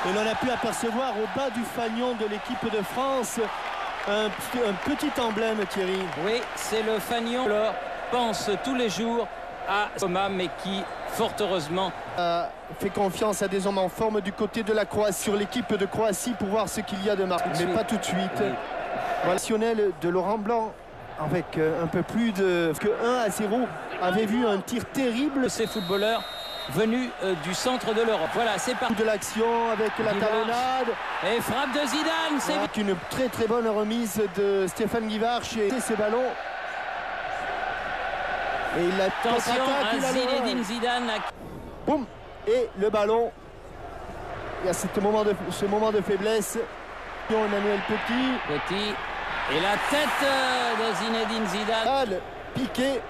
Et l'on a pu apercevoir au bas du fanion de l'équipe de France un petit emblème, Thierry. Oui, c'est le fanion. Alors, pense tous les jours à Thomas, mais qui, fort heureusement, fait confiance à des hommes en forme du côté de la Croatie, sur l'équipe de Croatie, pour voir ce qu'il y a de marque. Mais pas tout de suite. Oui. Voilà, de Laurent Blanc, avec un peu plus de... que 1-0, avait vu un tir terrible. Ces footballeurs venus du centre de l'Europe. Voilà, c'est parti. De l'action avec la talonnade. Et frappe de Zidane. C'est avec une très bonne remise de Stéphane Guivarch et ses ballons. Et il attention à Zinedine Zidane. Boum. Et le ballon. Il y a ce moment de faiblesse. Emmanuel Petit. Et la tête de Zinedine Zidane. Piqué.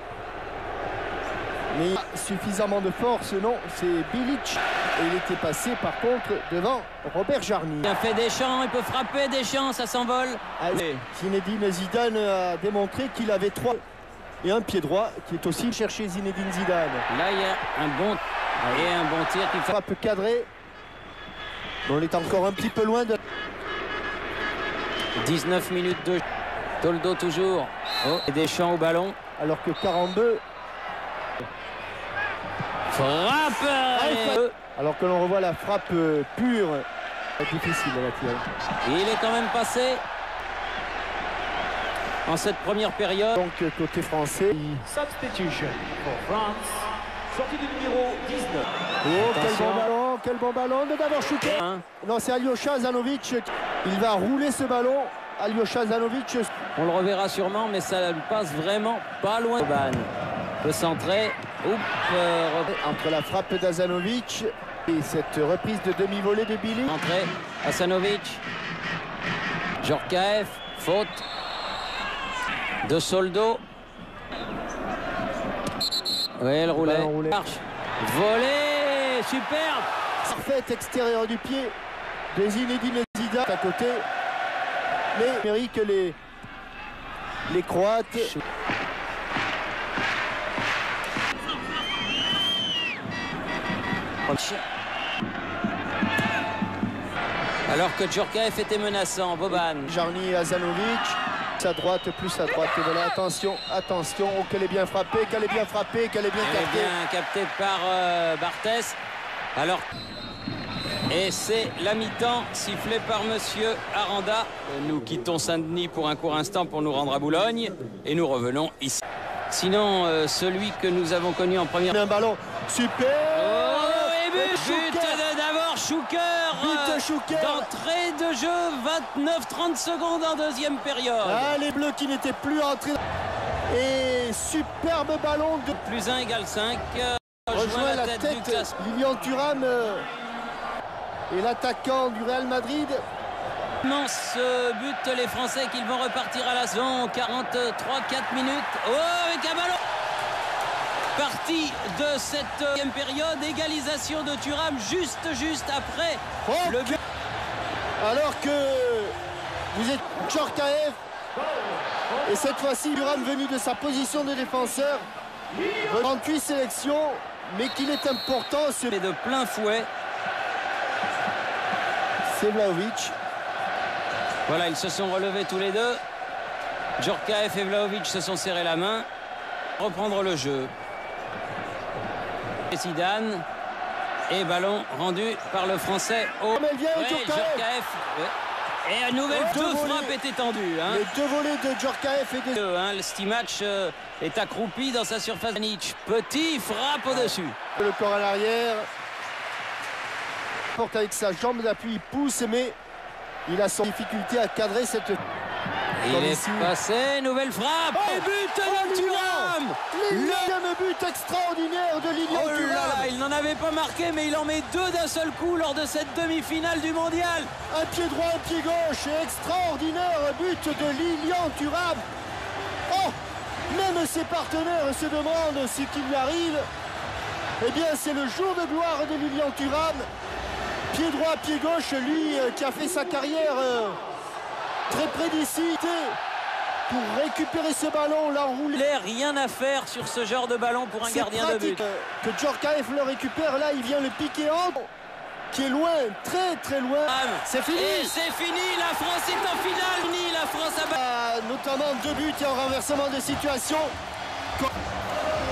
Mais suffisamment de force, non, c'est Bilic. Et il était passé par contre devant Robert Jarny. Il a fait Deschamps, il peut frapper Deschamps, ça s'envole. Zinedine Zidane a démontré qu'il avait 3 et un pied droit qui est aussi cherché Zinedine Zidane. Là il y a un bon tir qui frappe cadré. On est encore un petit peu loin de 19 minutes de Toldo toujours. Oh, et Deschamps au ballon. Alors que 42 frappe. Alors que l'on revoit la frappe pure. C'est difficile à la tirer. Il est quand même passé en cette première période. Donc côté français. Substitution for France. Sortie du numéro 19. Oh, quel bon ballon de Davor Šuker. Non, c'est Aljoša Zanović. Il va rouler ce ballon. Aljoša Zanović. On le reverra sûrement, mais ça passe vraiment pas loin. Boban peut centrer. Entre la frappe d'Azanović et cette reprise de demi-volée de Bilic. Entrée, Asanovic. Djorkaeff, faute de Soldo. Oui, elle roulait. Marche. Volée, superbe. Parfaite extérieur du pied de Zinedine Zidane à côté. Mais il mérite que les Croates. Alors que Djorkaeff était menaçant, Boban. Jarny et Azanovic. À droite, plus à droite. Et voilà, attention. Oh, qu'elle est bien frappée, qu'elle est bien captée. Elle est bien captée par Barthès. Alors, et c'est la mi-temps sifflée par monsieur Aranda. Nous quittons Saint-Denis pour un court instant pour nous rendre à Boulogne. Et nous revenons ici. Sinon, celui que nous avons connu en première... Un ballon super. Oh, et but de Davor Šuker. D'entrée de jeu, 29-30 secondes en deuxième période. Les Bleus qui n'étaient plus entrés. Et superbe ballon de... Plus 1 égale 5. Rejoint la tête Lilian Thuram et l'attaquant du Real Madrid. Immense but, les Français qui vont repartir à la saison. 43-4 minutes. Oh, avec un ballon parti de cette deuxième période. Égalisation de Thuram juste après le but. Alors que vous êtes Djorkaeff. Et cette fois-ci, Thuram venu de sa position de défenseur. 38 sélections, mais qu'il est important. C'est de plein fouet. C'est Vlahovic. Voilà, ils se sont relevés tous les deux. Djorkaeff et Vlahovic se sont serrés la main. Reprendre le jeu. Zidane. Et ballon rendu par le Français au... Djorkaeff. Et une nouvelle frappe est étendue. Les deux volets de Djorkaeff et de... Le Stimac est accroupi dans sa surface. Petit frappe au-dessus. Le corps à l'arrière. Porte avec sa jambe d'appui, il pousse, mais il a son difficulté à cadrer cette... Il est passé, nouvelle frappe. Et but de Thuram. Le but extraordinaire de Lilian Thuram. Il n'en avait pas marqué, mais il en met 2 d'un seul coup lors de cette demi-finale du mondial. Un pied droit, un pied gauche, et extraordinaire but de Lilian Thuram. Oh, même ses partenaires se demandent ce qui lui arrive. Eh bien, c'est le jour de gloire de Lilian Thuram. Pied droit, pied gauche, lui qui a fait sa carrière très près d'ici pour récupérer ce ballon, l'enrouler. Il n'y a rien à faire sur ce genre de ballon pour un gardien de but. Que Djorkaeff le récupère, là il vient le piquer en. qui est loin, très très loin. C'est fini. Et c'est fini, la France est en finale. Fini, la France a battu. Notamment 2 buts et un renversement de situation.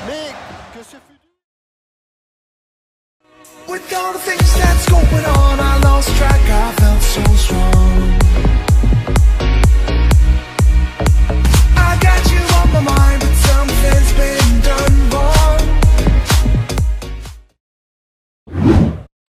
Mais que ce fut... With all the things that's going on, I lost track, I felt so